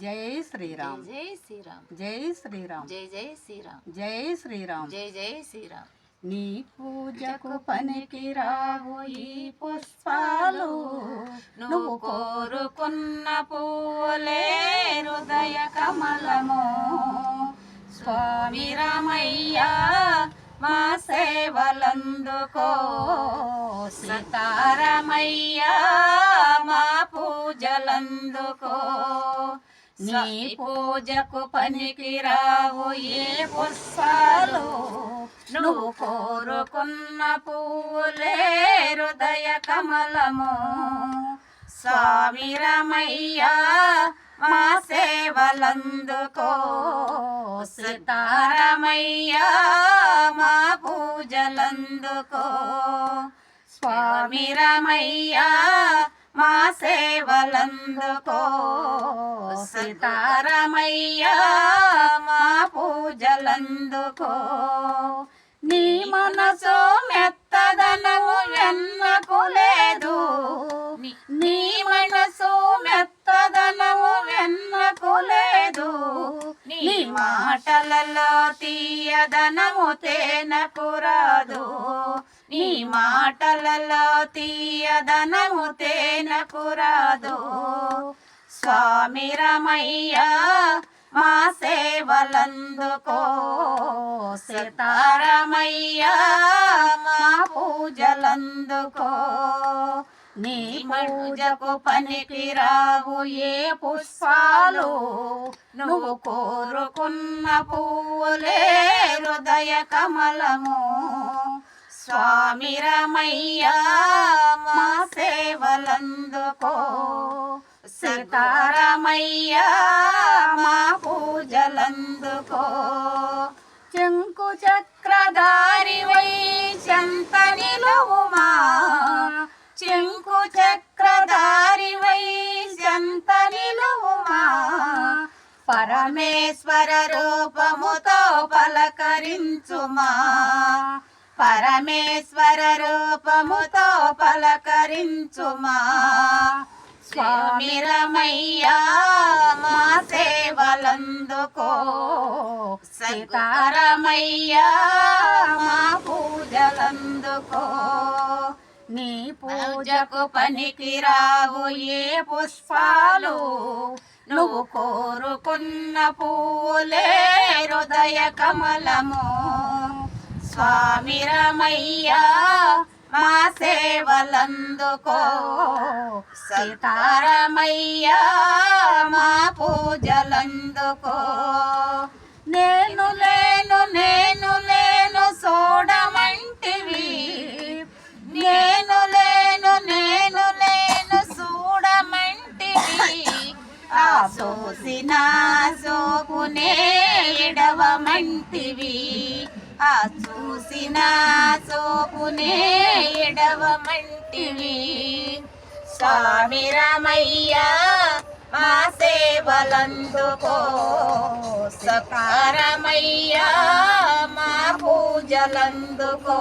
జై శ్రీరామ్ జై శ్రీరామ్ జై శ్రీరామ్ జై జై శ్రీరామ్ జై శ్రీరామ్ జై జై శ్రీరామ్. నీ పూజకు పనికి రావు ఈ పుష్పాలు, నువ్వు కోరుకున్న పూలే హృదయ కమలము. స్వామి రామయ్య మా సేవలందుకో, సీతారామయ్య మా పూజలందుకో. నీ పూజకు పనికి రావు ఏ పుష్పాలు, నువ్వు కోరుకున్న పువ్వులే హృదయ కమలము. స్వామి రామయ్య మా సేవలందుకో, సీతారామయ్య మా పూజలందుకో. స్వామి రామయ్య మా సేవలందుకో, సీతారామయ్య మా పూజలందుకో. నీ మనసు మెత్తదనము ఎన్నకు లేదు, నీ మనసు మెత్తదనము ఎన్నకు లేదు. నీ మాటలలో తీయదనము తేనకు రాదు, నీ మాటలలో తీయదనము తేనకు రాదు. స్వామి రామయ్య మా సేవలందుకో, సీతారామయ్య మా పూజలందుకో. నీ పూజకు పనికి రావు ఏ పుష్పాలు, నువ్వు కోరుకున్న పువ్వులే హృదయ కమలము. స్వామి రామయ్య మా సేవలందుకో, సీతారామయ్య మా పూజలందుకో. చెంకు చక్రధారివై చెంత నిలువుమా, చెంకు చక్రధారివై చెంత నిలువుమా. పరమేశ్వర రూపముతో పలకరించుమా, పరమేశ్వర రూపముతో పలకరించుమా. స్వామి రామయ్య మా సేవలందుకో, సీతారామయ్య మా పూజలందుకో. నీ పూజకు పనికి రావు ఏ పుష్పాలు, నువ్వు కోరుకున్న పూలే హృదయ కమలము. స్వామి రామయ్య మా సేవలందుకో, సీతారామయ్య మా పూజలందుకో. నేను లేను నేను లేను చూడమంటివి, నేను లేను నేను లేను చూడమంటివి. ఆ చూసిన చూపునే ఎడవమంటివి, ఆ చూసిన చూపునే ఎడవమంటివి. స్వామి రామయ్య మా సేవలందుకో, సీతారామయ్య మా పూజలందుకో.